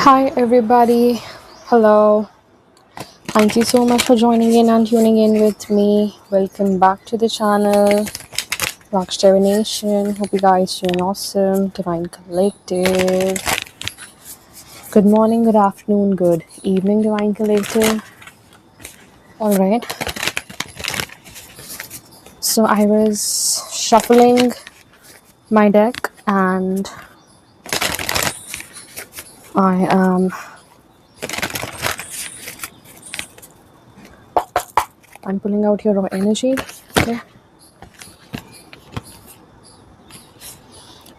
Hi, everybody. Hello. Thank you so much for joining in and tuning in with me. Welcome back to the channel, Luxe Divination. Hope you guys doing awesome. Divine Collective. Good morning, good afternoon, good evening, Divine Collective. All right. So I was shuffling my deck and I am I'm pulling out your raw energy. Okay.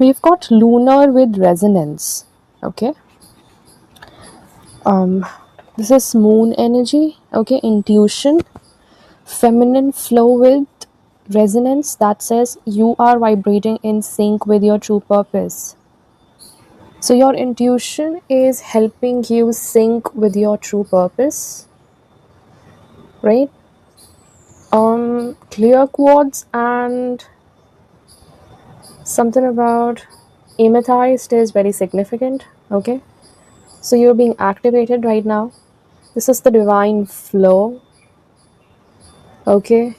We've got lunar with resonance. Okay. um this is moon energy. Okay, intuition, feminine flow with resonance that says you are vibrating in sync with your true purpose. So your intuition is helping you sync with your true purpose, right? Clear quartz and something about amethyst is very significant. Okay, so you're being activated right now. This is the divine flow. Okay,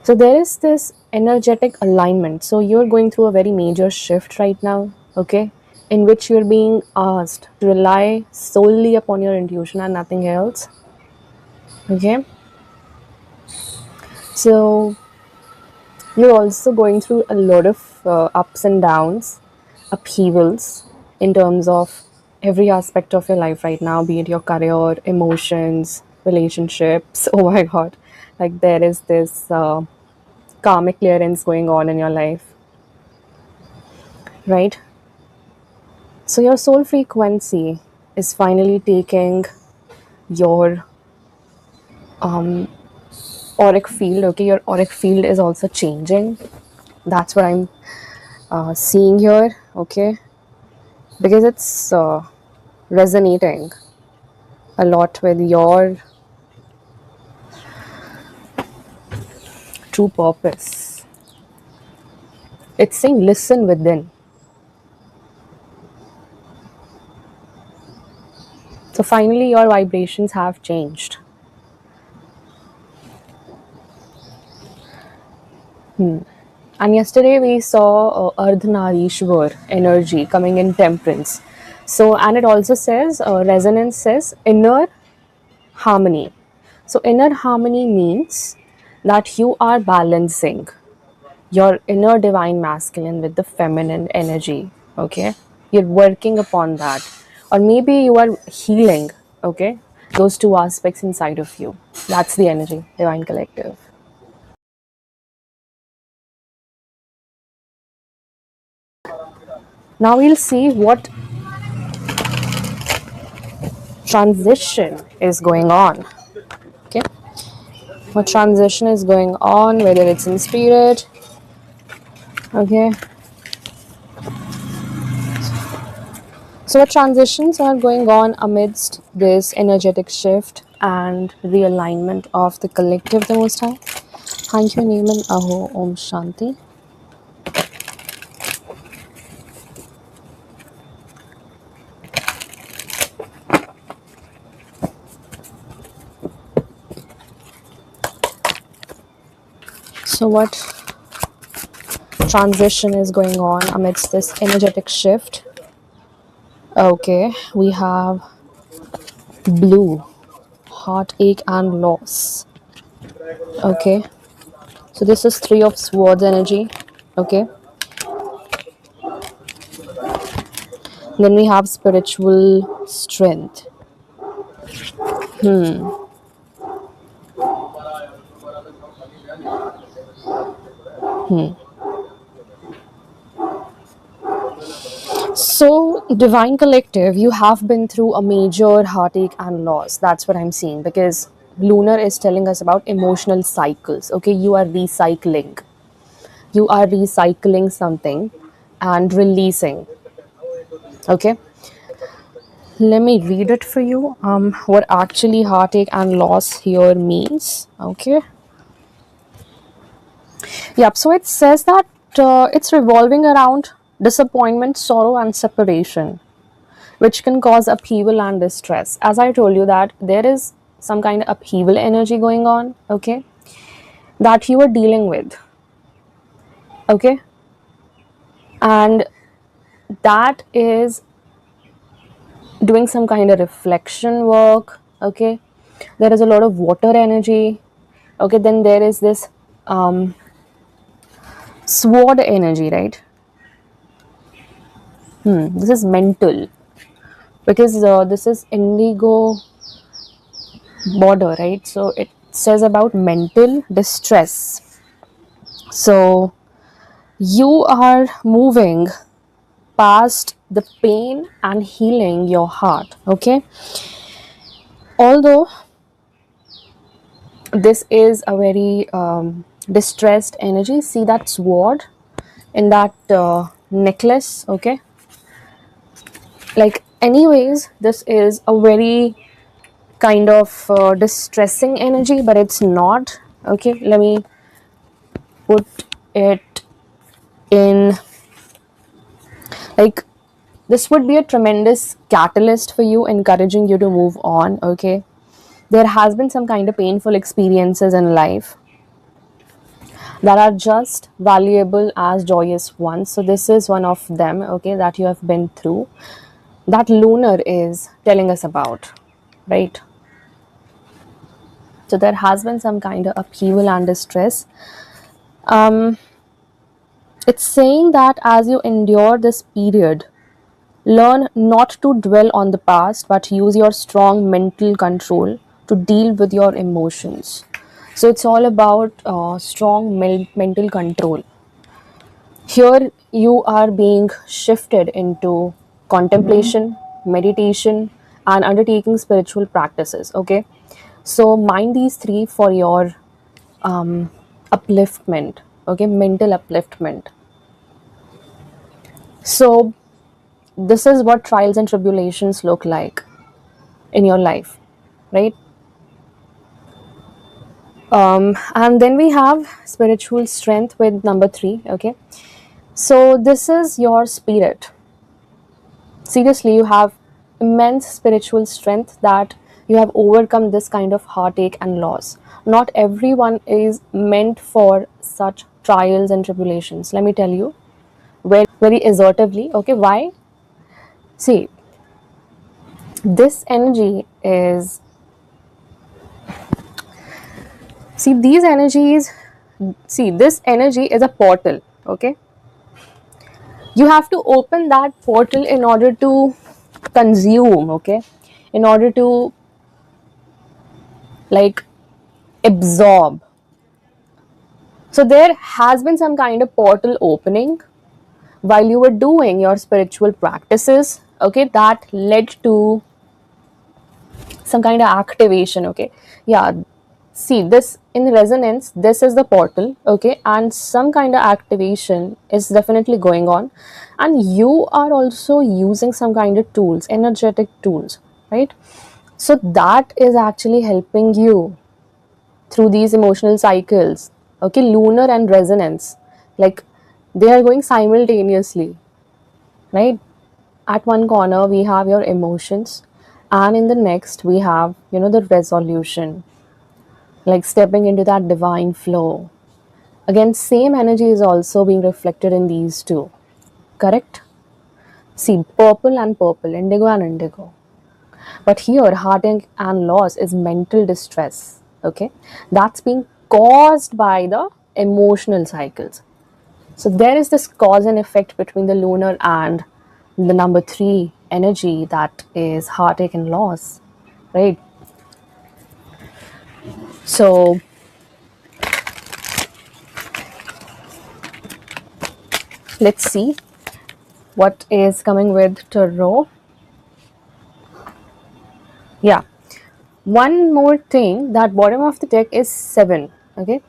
so there is this energetic alignment. So you're going through a very major shift right now, okay, in which you're being asked to rely solely upon your intuition and nothing else. Okay, so you're also going through a lot of ups and downs, upheavals in terms of every aspect of your life right now, be it your career, emotions, relationships. Oh my god, like there is this karmic clearance going on in your life, right? So your soul frequency is finally taking your auric field. Okay, your auric field is also changing. That's what I'm seeing here. Okay, because it's resonating a lot with your true purpose. It's saying listen within. So finally, your vibrations have changed. And yesterday we saw Ardhanarishwar energy coming in temperance. So, and it also says, resonance says inner harmony. So, inner harmony means that you are balancing your inner divine masculine with the feminine energy. Okay, you're working upon that, or maybe you are healing. Okay, those two aspects inside of you. That's the energy, divine collective. Now we'll see what transition is going on. Okay, what transition is going on, whether it's in spirit. Okay, so what transitions are going on amidst this energetic shift and realignment of the collective, the most high. Thank you, Neiman. Aho Om Shanti. So what transition is going on amidst this energetic shift? Okay, we have blue, heartache and loss. Okay, so this is three of swords energy. Okay, then we have spiritual strength. So, Divine Collective, you have been through a major heartache and loss. That's what I'm seeing, because Lunar is telling us about emotional cycles. Okay, you are recycling. You are recycling something and releasing. Okay, let me read it for you. What actually heartache and loss here means. Okay, yep. So it says that it's revolving around disappointment, sorrow, and separation. which can cause upheaval and distress. As I told you that there is some kind of upheaval energy going on, okay, that you are dealing with, okay, and that is doing some kind of reflection work, okay. There is a lot of water energy, okay. Then there is this sword energy, right? This is mental, because this is indigo border, right? So it says about mental distress. So you are moving past the pain and healing your heart, okay. Although this is a very distressed energy, see that sword in that necklace, okay. Like, anyways, this is a very kind of distressing energy, but it's not, okay. Let me put it in, like, this would be a tremendous catalyst for you, encouraging you to move on, okay. There has been some kind of painful experiences in life that are just valuable as joyous ones. So this is one of them, okay, that you have been through, that lunar is telling us about, right? So there has been some kind of upheaval and distress. It's saying that as you endure this period, learn not to dwell on the past, but use your strong mental control to deal with your emotions. So it's all about strong mental control. Here you are being shifted into contemplation, meditation, and undertaking spiritual practices. Okay, so mind these three for your upliftment. Okay, mental upliftment. So this is what trials and tribulations look like in your life, right? And then we have spiritual strength with number three. Okay, so this is your spirit. Seriously, you have immense spiritual strength that you have overcome this kind of heartache and loss. Not everyone is meant for such trials and tribulations. Let me tell you very assertively. Okay, why? See, this energy is, see, these energies, see, this energy is a portal, okay? You have to open that portal in order to consume, okay? In order to, like, absorb. So there has been some kind of portal opening while you were doing your spiritual practices, okay, that led to some kind of activation, okay. Yeah, see, this in resonance, this is the portal, okay, and some kind of activation is definitely going on, and you are also using some kind of tools, energetic tools, right? So that is actually helping you through these emotional cycles, okay. Lunar and resonance, like, they are going simultaneously, right? At one corner we have your emotions, and in the next we have, the resolution, like stepping into that divine flow. Again, same energy is also being reflected in these two, correct? See, purple and purple, indigo and indigo. But here, heartache and loss is mental distress, okay? That's being caused by the emotional cycles. So there is this cause and effect between the lunar and the number three energy, that is heartache and loss, right? So let's see what is coming with tarot. Yeah, one more thing, that bottom of the deck is seven, okay.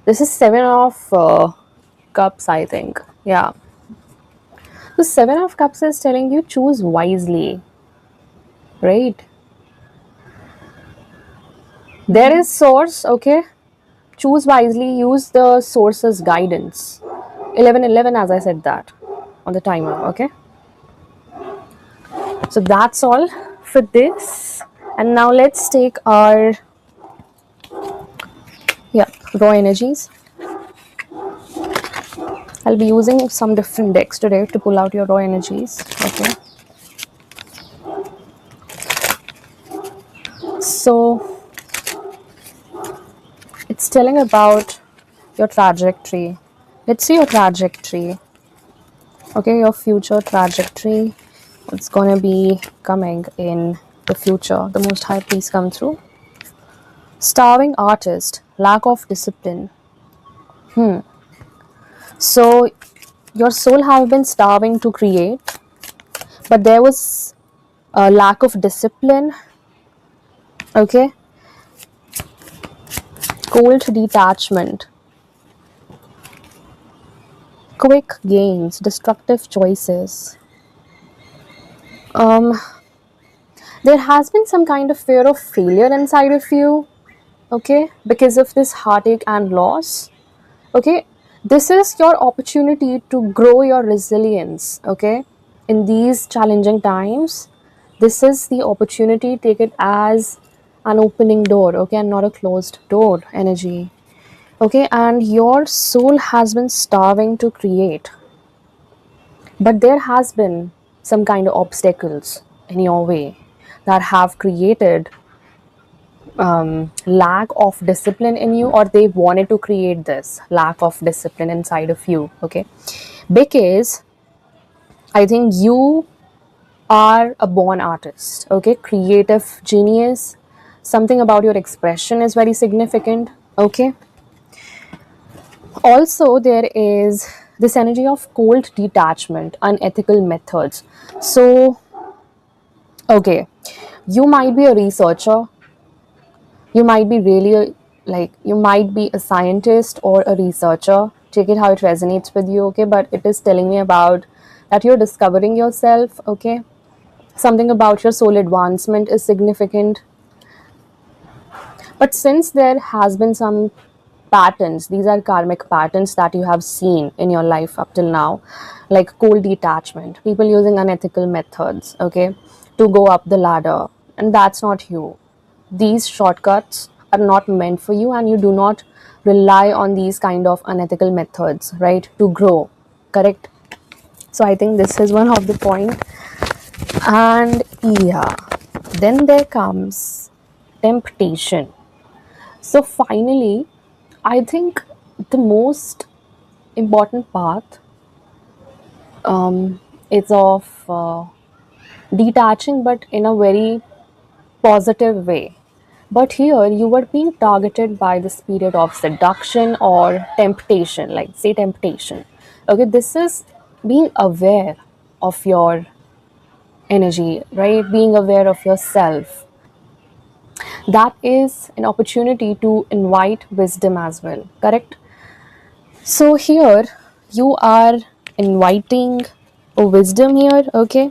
This is seven of cups, I think. Yeah, the seven of cups is telling you choose wisely, right? There is source, okay. Choose wisely, use the source's guidance. 11 11, as I said that on the timer, okay. So that's all for this. And now let's take our, yeah, raw energies. I'll be using some different decks today to pull out your raw energies. Okay. So it's telling about your trajectory. Let's see your trajectory. Okay, your future trajectory. What's gonna be coming in the future? The Most High, please come through. Starving artist, lack of discipline. So your soul have been starving to create, but there was a lack of discipline. Okay, cold detachment, quick gains, destructive choices. Um, there has been some kind of fear of failure inside of you. Okay, because of this heartache and loss. Okay, this is your opportunity to grow your resilience. Okay, in these challenging times, this is the opportunity. Take it as an opening door. Okay, and not a closed door energy. Okay, and your soul has been starving to create, but there has been some kind of obstacles in your way that have created lack of discipline in you, or they wanted to create this lack of discipline inside of you. Okay, because I think you are a born artist. Okay, creative genius. Something about your expression is very significant. Okay, also there is this energy of cold detachment, unethical methods. So okay, you might be a researcher, you might be really like you might be a scientist or a researcher. Take it how it resonates with you. Okay, but it is telling me about that you're discovering yourself. Okay, something about your soul advancement is significant. But since there has been some patterns, these are karmic patterns that you have seen in your life up till now, like cold detachment, people using unethical methods, okay, to go up the ladder, and that's not you. These shortcuts are not meant for you, and you do not rely on these kind of unethical methods, right, to grow. Correct. So I think this is one of the point. And yeah, then there comes temptation. So finally, I think the most important part is of detaching, but in a very positive way. But here you were being targeted by the spirit of seduction or temptation, like say temptation. Okay, this is being aware of your energy, right? Being aware of yourself. That is an opportunity to invite wisdom as well, correct? So here you are inviting a wisdom here. Okay,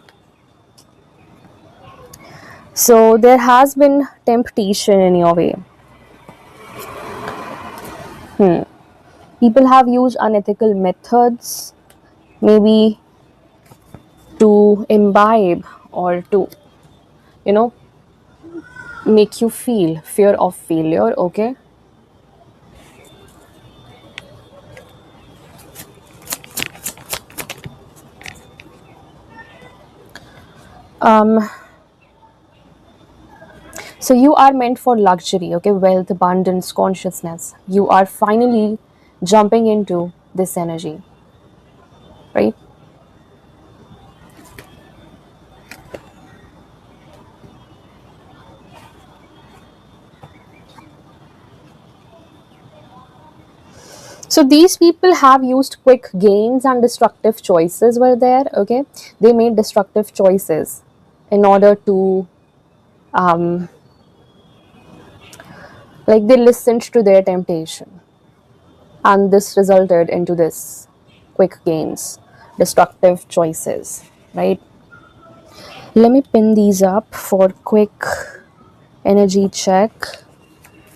so there has been temptation in your way. People have used unethical methods, maybe to imbibe or to, you know, make you feel fear of failure. Okay, um so you are meant for luxury. Okay, wealth, abundance, consciousness. You are finally jumping into this energy, right? So these people have used quick gains and destructive choices were there. Okay, they made destructive choices in order to like they listened to their temptation, and this resulted into this quick gains, destructive choices, right? Let me pin these up for quick energy check.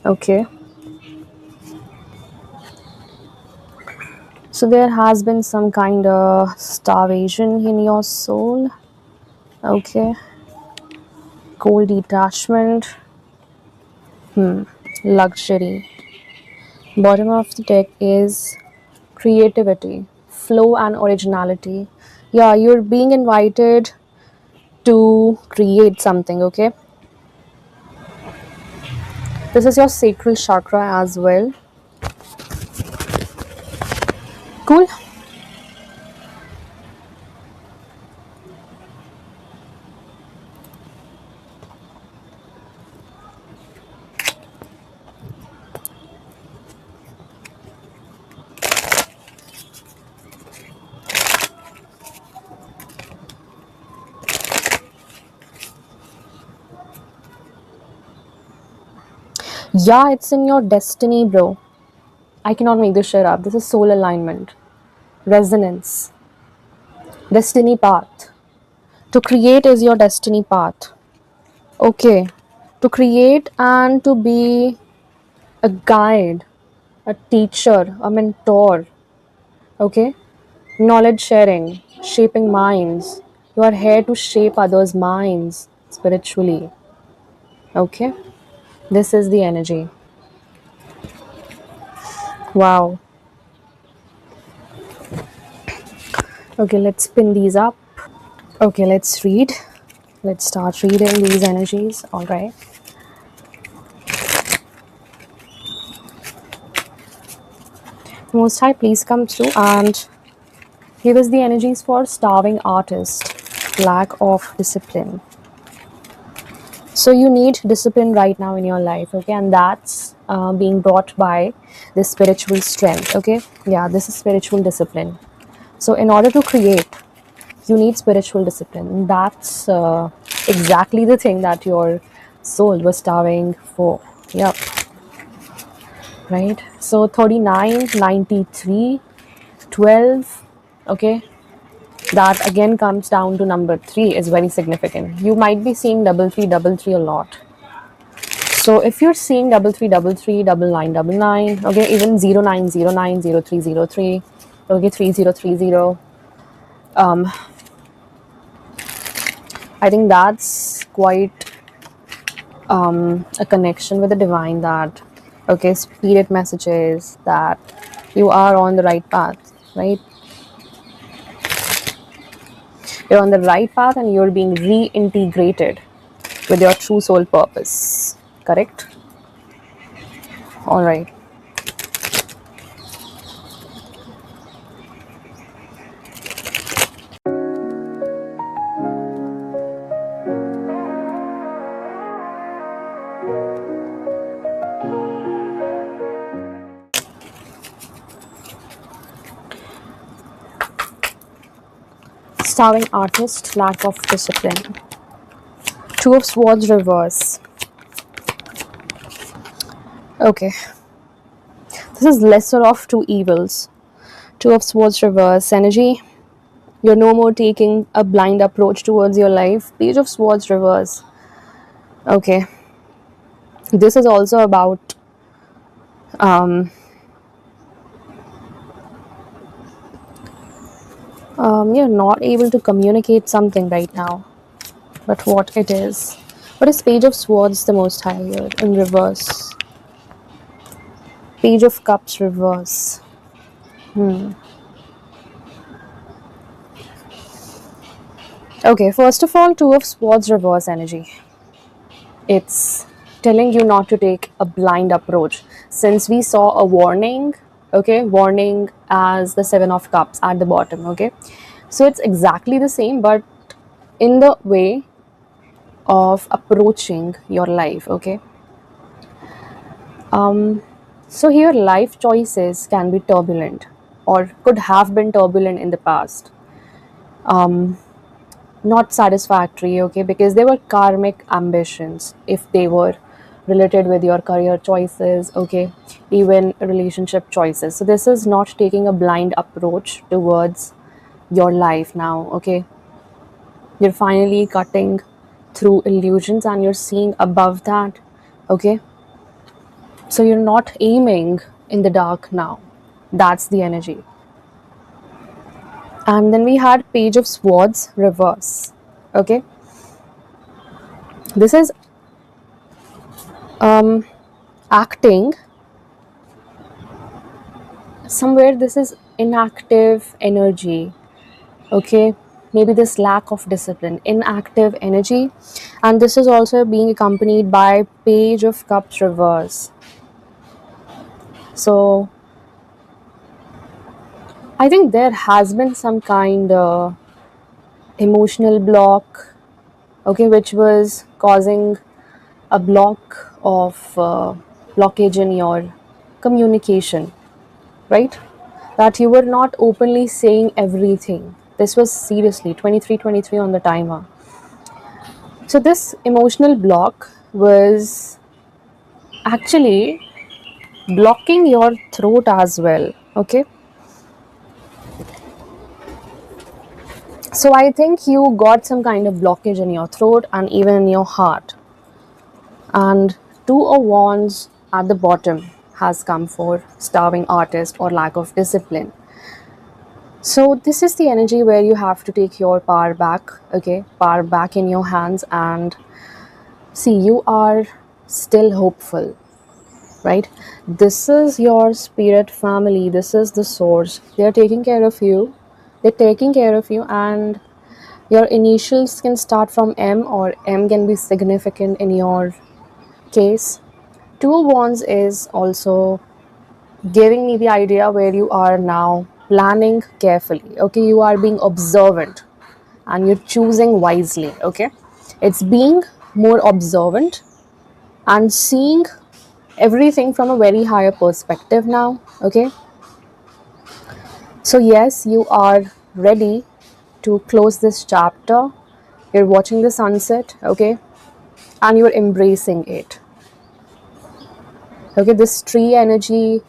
Okay, so there has been some kind of starvation in your soul. Okay, Cold detachment. Luxury. Bottom of the deck is creativity, flow, and originality. Yeah, you're being invited to create something, okay? This is your sacral chakra as well. Cool. Yeah, it's in your destiny, bro. I cannot make this shit up. This is soul alignment, resonance, destiny path. To create is your destiny path. Okay. To create and to be a guide, a teacher, a mentor. Okay. Knowledge sharing, shaping minds. You are here to shape others' minds spiritually. Okay. This is the energy. Wow. Okay, let's spin these up. Okay, let's read. Let's start reading these energies. All right. Most High, please come through and give us the energies for starving artist, lack of discipline. So you need discipline right now in your life, okay, and that's being brought by this spiritual strength, okay. Yeah, this is spiritual discipline. So in order to create, you need spiritual discipline. That's exactly the thing that your soul was starving for. Yep. Right. So 39, 93, 12. Okay, that again comes down to number 3 is very significant. You might be seeing double three a lot. So if you're seeing double three, double nine, okay, even 0909, 0303, okay, 3030, I think that's quite a connection with the divine, that okay, spirit messages that you are on the right path, right? You're on the right path and you're being reintegrated with your true soul purpose. Correct? All right. Starving artist, lack of discipline. Two of Swords reverse. Okay. This is lesser of two evils. Two of Swords reverse energy. You're no more taking a blind approach towards your life. Page of Swords reverse. Okay. This is also about you're not able to communicate something right now. But what it is. What is Page of Swords the most high here in reverse? Page of Cups reverse. Okay, first of all, Two of Swords reverse energy. It's telling you not to take a blind approach. Since we saw a warning, okay, warning as the Seven of Cups at the bottom, okay. So it's exactly the same, but in the way of approaching your life, okay. So here, life choices can be turbulent or could have been turbulent in the past. Not satisfactory, okay, because they were karmic ambitions if they were related with your career choices, okay, even relationship choices. So this is not taking a blind approach towards your life now, okay. You're finally cutting through illusions and you're seeing above that, okay. So you're not aiming in the dark now. That's the energy. And then we had Page of Swords reverse, okay. This is um, acting somewhere. This is inactive energy, okay? Maybe this lack of discipline, inactive energy. And this is also being accompanied by page of cups reverse. So I think there has been some kind of emotional block, okay, which was causing a blockage in your communication, right? That you were not openly saying everything. This was seriously 23 on the timer. So this emotional block was actually blocking your throat as well, okay? So I think you got some kind of blockage in your throat and even in your heart. And two of wands at the bottom has come for starving artist or lack of discipline. So this is the energy where you have to take your power back, okay? Power back in your hands and see, you are still hopeful, right? This is your spirit family. This is the source. They are taking care of you. They're taking care of you, and your initials can start from M, or M can be significant in your case. Two of Wands is also giving me the idea where you are now planning carefully. Okay, you are being observant and you're choosing wisely. Okay, it's being more observant and seeing everything from a very higher perspective now. Okay, so yes, you are ready to close this chapter. You're watching the sunset, okay, and you're embracing it. Okay, this tree energy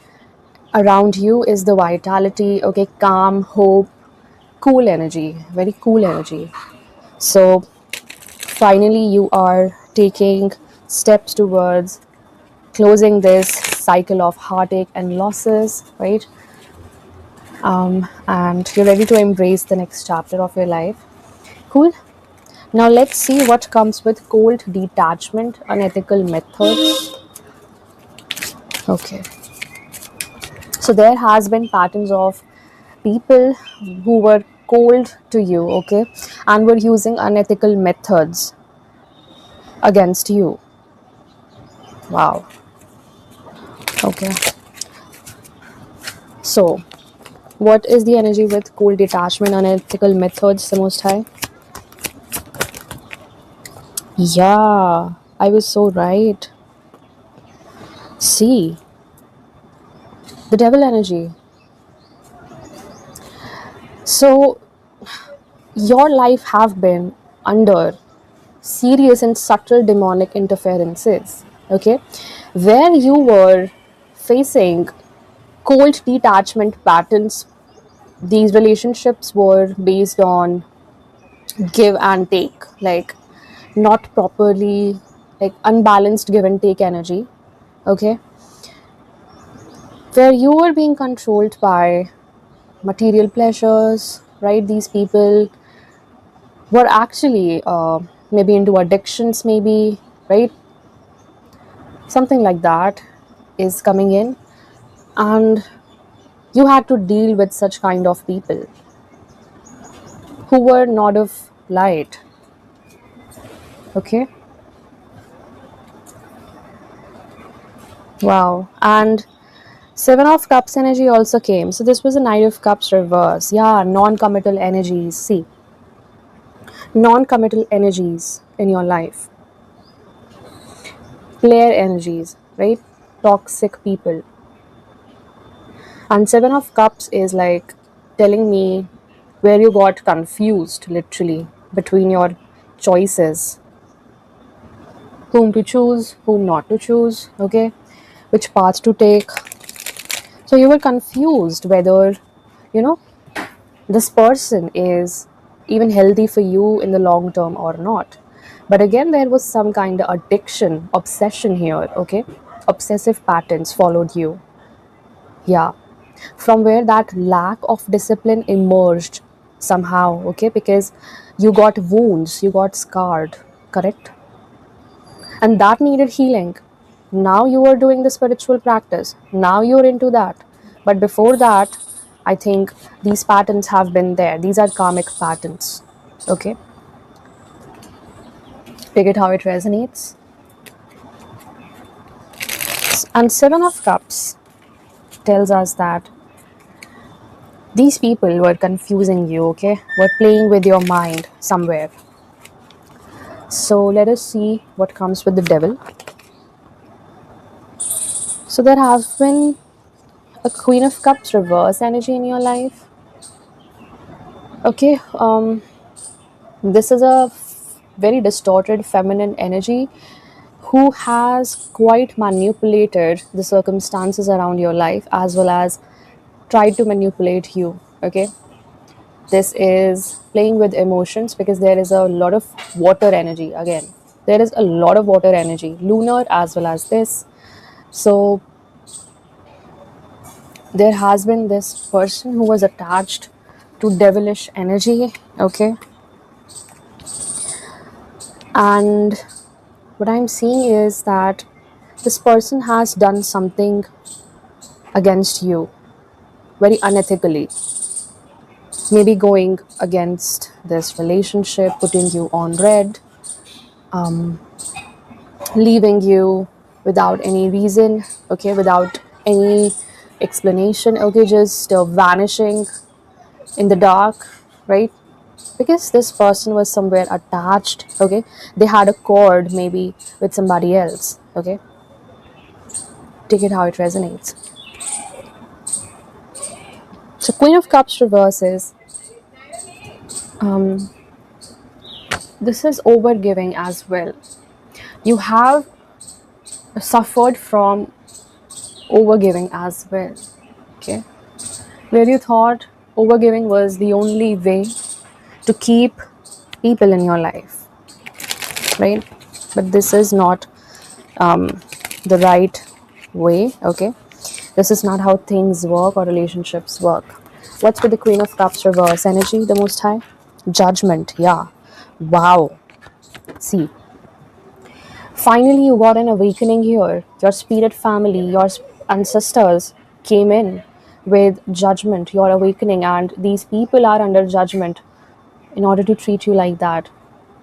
around you is the vitality, okay, calm, hope, cool energy, very cool energy. So finally you are taking steps towards closing this cycle of heartache and losses, right? And you're ready to embrace the next chapter of your life. Cool. Now let's see what comes with cold detachment, unethical methods. Okay, so there has been patterns of people who were cold to you, okay, and were using unethical methods against you. Wow. Okay, so what is the energy with cold detachment, unethical methods, the most high? Yeah, I was so right. See, the devil energy. So your life have been under serious and subtle demonic interferences, okay, where you were facing cold detachment patterns. These relationships were based on give and take, like not properly, like unbalanced give and take energy, okay, where you were being controlled by material pleasures, right? These people were actually maybe into addictions, maybe, right? Something like that is coming in, and you had to deal with such kind of people who were not of light, okay. Wow. And Seven of Cups energy also came. So this was a Knight of Cups reverse. Yeah, non-committal energies. See, non-committal energies in your life. Player energies, right? Toxic people. And Seven of Cups is like telling me where you got confused, literally, between your choices. Whom to choose, whom not to choose, okay? Which path to take. So you were confused whether, you know, this person is even healthy for you in the long term or not. But again, there was some kind of addiction, obsession here, okay? Obsessive patterns followed you. Yeah. From where that lack of discipline emerged somehow, okay? Because you got wounds, you got scarred, correct? and that needed healing. Now you are doing the spiritual practice, now you're into that. But before that, I think these patterns have been there. These are karmic patterns. Okay, take it how it resonates. And Seven of Cups tells us that these people were confusing you, okay, were playing with your mind somewhere. So let us see what comes with the devil. So there has been a Queen of Cups reverse energy in your life. Okay, this is a very distorted feminine energy who has quite manipulated the circumstances around your life as well as tried to manipulate you. Okay, this is playing with emotions because there is a lot of water energy. Again, there is a lot of water energy, lunar as well as this. So there has been this person who was attached to devilish energy. Okay, and what I'm seeing is that this person has done something against you very unethically, maybe going against this relationship, putting you on red, leaving you without any reason, okay, without any explanation, okay, just vanishing in the dark, right? Because this person was somewhere attached, okay, they had a cord maybe with somebody else, okay. Take it how it resonates. So Queen of Cups reverses, this is overgiving as well. You have suffered from overgiving as well, okay, where you thought overgiving was the only way to keep people in your life, right? But this is not the right way, okay. This is not how things work or relationships work. What's with the Queen of Cups reverse energy, the most high? Judgment, yeah. Wow. See, finally you got an awakening here. Your spirit family, your ancestors came in with judgment, your awakening, and these people are under judgment in order to treat you like that.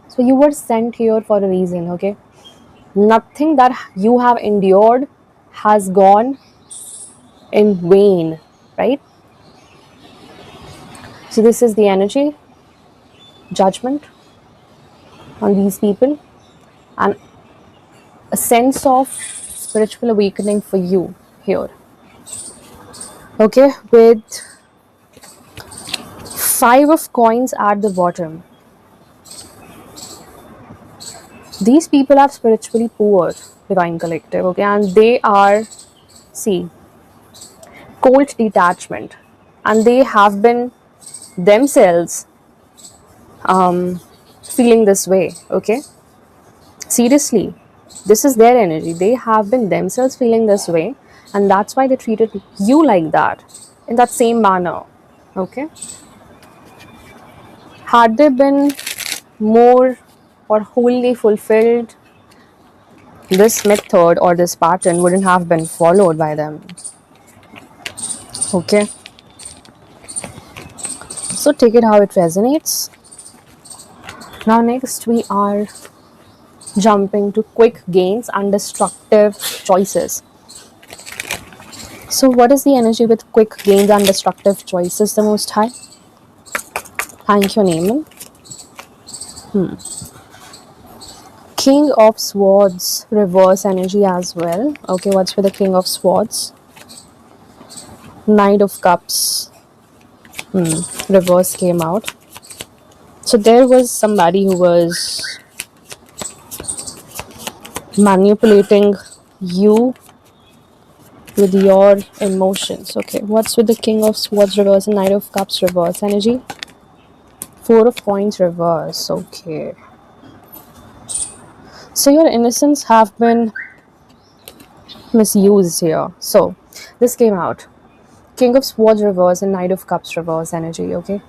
So you were sent here for a reason, okay? Nothing that you have endured has gone in vain, right? So this is the energy, judgment on these people, and a sense of spiritual awakening for you here. Okay, with Five of Coins at the bottom. These people are spiritually poor, Divine Collective, okay, and they are, see, cold detachment, and they have been themselves feeling this way, okay. Seriously, this is their energy. They have been themselves feeling this way, and that's why they treated you like that, in that same manner, okay. Had they been more or wholly fulfilled, this method or this pattern wouldn't have been followed by them, okay. So take it how it resonates. Now next we are jumping to quick gains and destructive choices. So what is the energy with quick gains and destructive choices, the most high? Thank you, Naaman. King of Swords, reverse energy as well. Okay, what's with the King of Swords? Knight of Cups, reverse came out. So there was somebody who was manipulating you with your emotions. Okay, what's with the King of Swords reverse and Knight of Cups reverse energy? Four of Coins reverse. Okay. So your innocence have been misused here. So this came out. King of Swords reverse and Knight of Cups reverse energy, okay?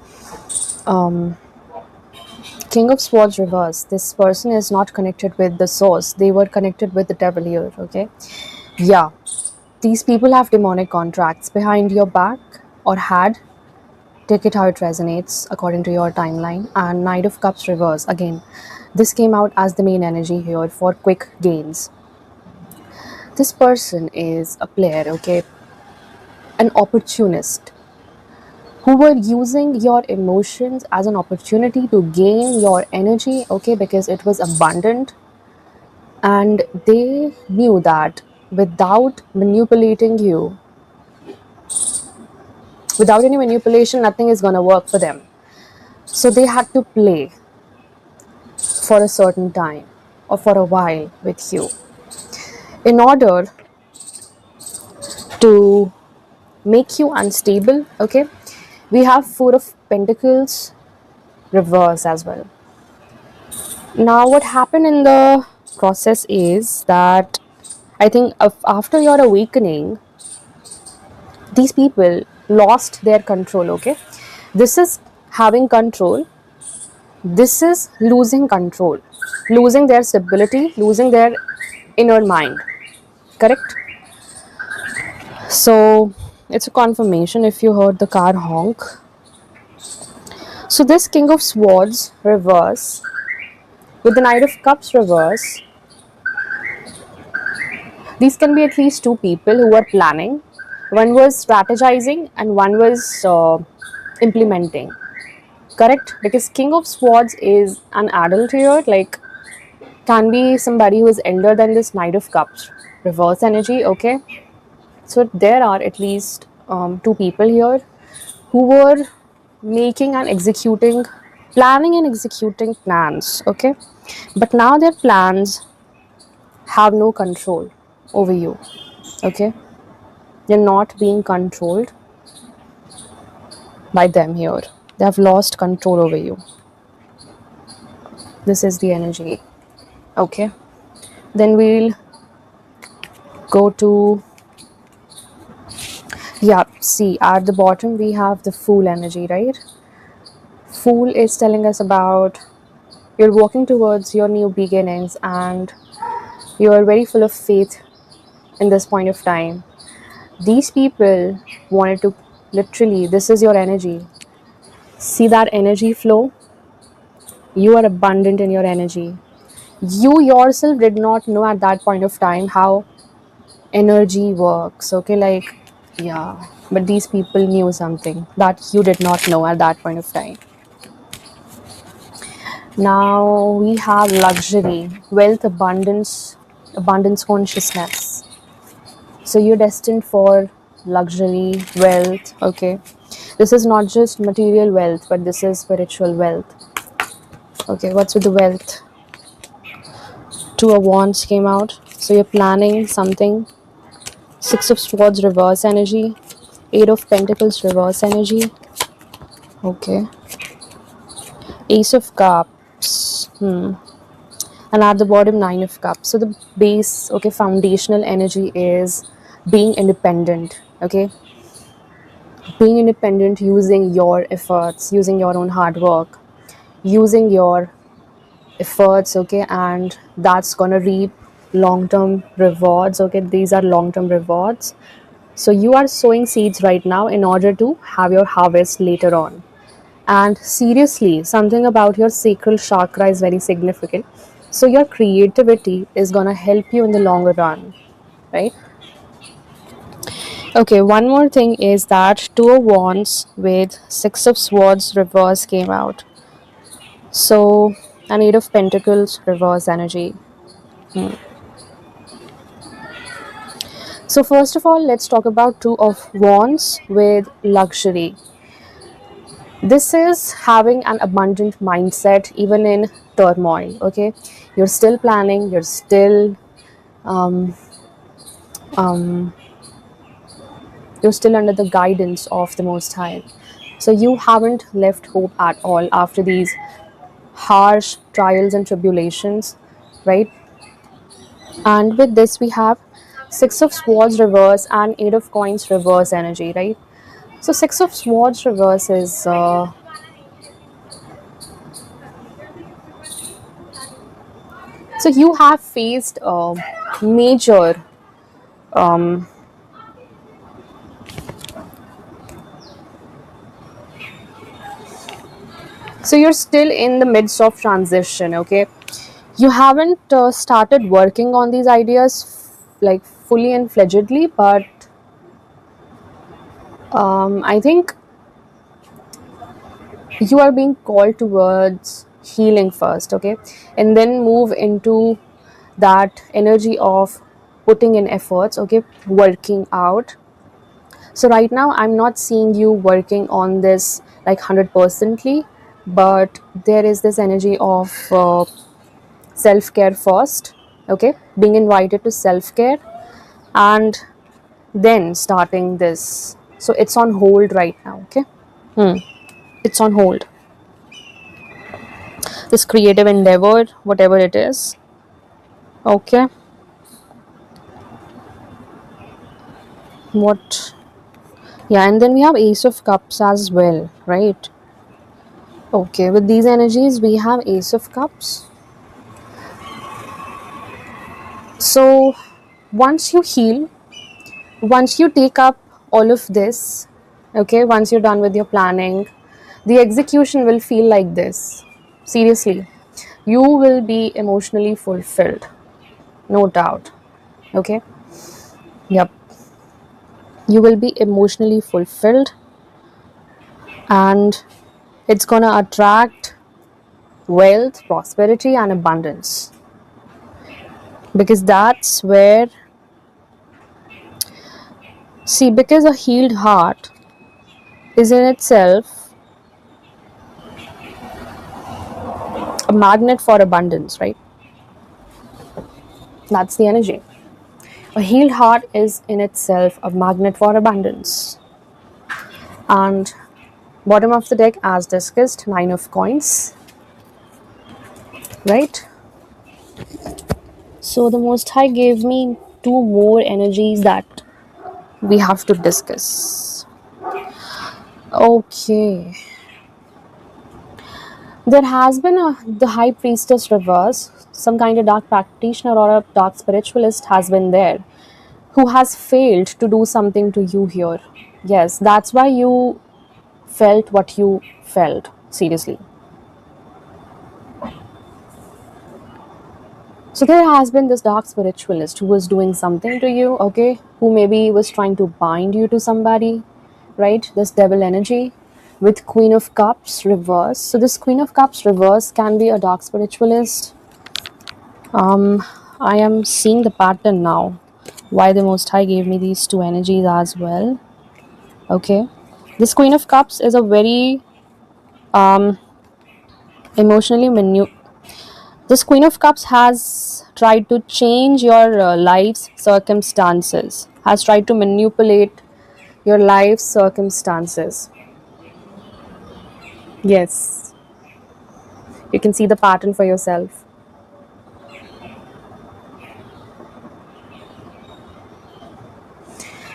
King of Swords reverse. This person is not connected with the source. They were connected with the devil here. Okay. Yeah. These people have demonic contracts behind your back or had. Take it how it resonates according to your timeline. And Knight of Cups reverse. Again, this came out as the main energy here for quick gains. This person is a player, okay? An opportunist who were using your emotions as an opportunity to gain your energy, okay, because it was abundant, and they knew that without manipulating you, without any manipulation, nothing is going to work for them. So they had to play for a certain time or for a while with you in order to make you unstable, okay. We have Four of Pentacles reverse as well. Now, what happened in the process is that I think after your awakening, these people lost their control. Okay, this is having control, this is losing control, losing their stability, losing their inner mind. Correct? So, it's a confirmation if you heard the car honk. So, this King of Swords reverse with the Knight of Cups reverse, these can be at least two people who were planning. One was strategizing and one was implementing. Correct? Because King of Swords is an adult here, like can be somebody who is elder than this Knight of Cups. Reverse energy, okay? So there are at least two people here who were making and executing, planning and executing plans, okay? But now their plans have no control over you, okay? You're not being controlled by them here. They have lost control over you. This is the energy. Okay. Then we'll go to, yeah, see, at the bottom we have the Fool energy, right? Fool is telling us about you're walking towards your new beginnings and you are very full of faith in this point of time. These people wanted to literally, this is your energy. See that energy flow? You are abundant in your energy. You yourself did not know at that point of time how energy works, okay, like, yeah, but these people knew something that you did not know at that point of time. Now we have luxury, wealth, abundance consciousness. So you're destined for luxury, wealth, okay. This is not just material wealth, but this is spiritual wealth. Okay, what's with the wealth? Two of Wands came out, so you're planning something. Six of Swords reverse energy, Eight of Pentacles reverse energy, okay. Ace of Cups, and at the bottom Nine of Cups. So the base, okay, foundational energy is being independent, okay. Being independent using your efforts, using your own hard work, using your efforts, okay, and that's gonna reap long-term rewards, okay. These are long-term rewards. So you are sowing seeds right now in order to have your harvest later on. And seriously, something about your sacral chakra is very significant. So your creativity is going to help you in the longer run, right? Okay, one more thing is that Two of Wands with Six of Swords reverse came out. So an Eight of Pentacles reverse energy. So first of all, let's talk about Two of Wands with luxury. This is having an abundant mindset even in turmoil, okay. You're still planning, you're still um, um, you're still under the guidance of the Most High. So you haven't left hope at all after these harsh trials and tribulations, right? And with this we have Six of Swords reverse and Eight of Coins reverse energy, right? So Six of Swords reverse is So you have faced major um, so you're still in the midst of transition, okay? You haven't started working on these ideas like fully and fledgedly, but I think you are being called towards healing first, okay, and then move into that energy of putting in efforts, okay, working out. So right now I'm not seeing you working on this like 100%ly, but there is this energy of self-care first, okay, being invited to self-care, and then starting this. So it's on hold right now, okay. It's on hold, this creative endeavor, whatever it is, okay. What? Yeah, and then we have Ace of Cups as well, right? Okay, with these energies we have Ace of Cups. So once you heal, once you take up all of this, okay, once you're done with your planning, the execution will feel like this. Seriously, you will be emotionally fulfilled, no doubt, okay. Yep, you will be emotionally fulfilled, and it's gonna attract wealth, prosperity, and abundance, because that's where, see, because a healed heart is in itself a magnet for abundance, right? That's the energy. A healed heart is in itself a magnet for abundance. And bottom of the deck, as discussed, Nine of Coins, right? So the Most High gave me two more energies that we have to discuss. Okay. There has been the High Priestess reverse. Some kind of dark practitioner or a dark spiritualist has been there who has failed to do something to you here. Yes, that's why you felt what you felt. Seriously. So there has been this dark spiritualist who was doing something to you, okay? Who maybe was trying to bind you to somebody, right? This devil energy with Queen of Cups reverse. So this Queen of Cups reverse can be a dark spiritualist. I am seeing the pattern now. Why the Most High gave me these two energies as well. Okay. This Queen of Cups is a very um emotionally this Queen of Cups has tried to change your life's circumstances, has tried to manipulate your life's circumstances. Yes, you can see the pattern for yourself.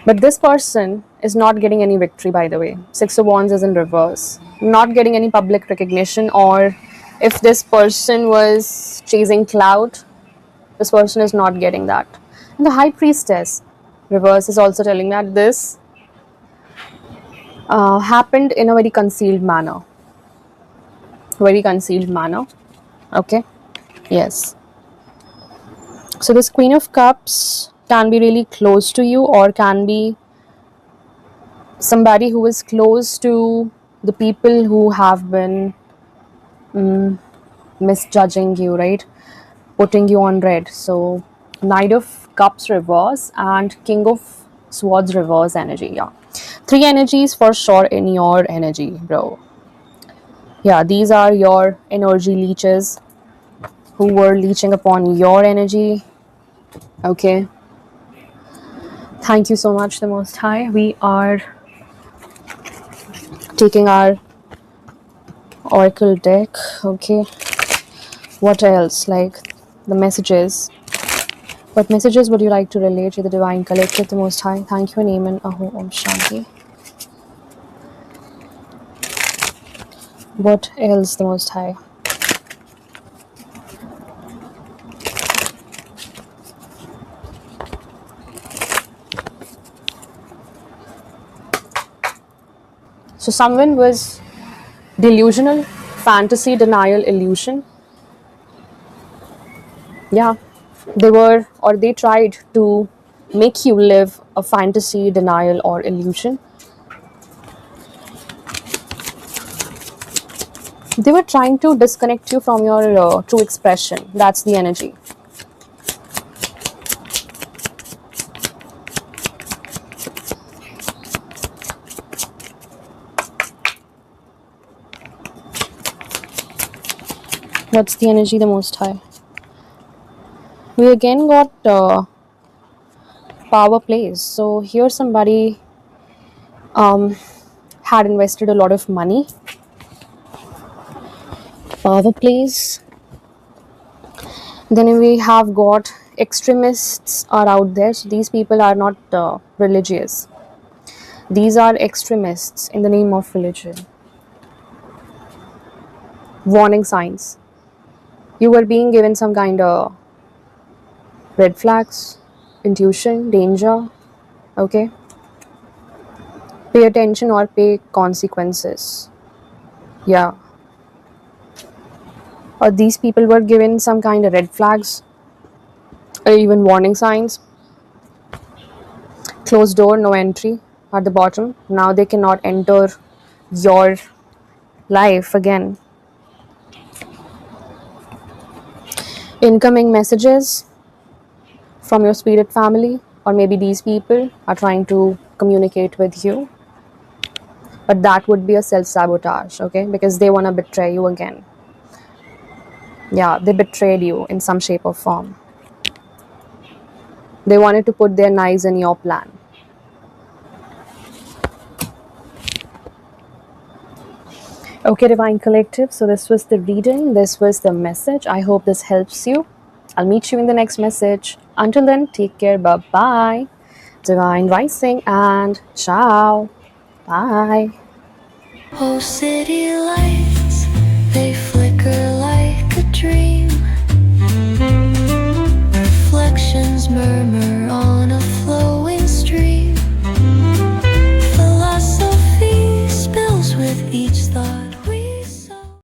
But this person is not getting any victory, by the way. Six of Wands is in reverse. Not getting any public recognition, or if this person was chasing clout, this person is not getting that. And the High Priestess reverse is also telling me that this happened in a very concealed manner. Very concealed manner. Okay. Yes. So this Queen of Cups can be really close to you, or can be somebody who is close to the people who have been misjudging you, right? Putting you on red. So Knight of Cups reverse and King of Swords reverse energy. Yeah. Three energies for sure in your energy, bro. Yeah, these are your energy leeches who were leeching upon your energy. Okay. Thank you so much, the Most High. We are taking our Oracle deck. Okay. What else? Like the messages. What messages would you like to relate to the Divine Collective, the Most High? Thank you, and Amen. Aho Om Shanti. What else, the Most High? So someone was delusional, fantasy, denial, illusion. Yeah, they tried to make you live a fantasy, denial, or illusion. They were trying to disconnect you from your true expression. That's the energy. What's the energy the most high? We again got power plays. So here somebody um, had invested a lot of money. Power plays. Then we have got extremists are out there. So these people are not religious. These are extremists in the name of religion. Warning signs. You were being given some kind of red flags, intuition, danger. Okay. Pay attention or pay consequences. Yeah. Or these people were given some kind of red flags or even warning signs. Closed door, no entry at the bottom. Now they cannot enter your life again. Incoming messages from your spirit family, or maybe these people are trying to communicate with you. But that would be a self sabotage, okay? Because they want to betray you again. Yeah, they betrayed you in some shape or form. They wanted to put their knives in your plan. Okay, Divine Collective. So, this was the reading. This was the message. I hope this helps you. I'll meet you in the next message. Until then, take care. Bye bye. Divine Rising and ciao. Bye. Oh, city light.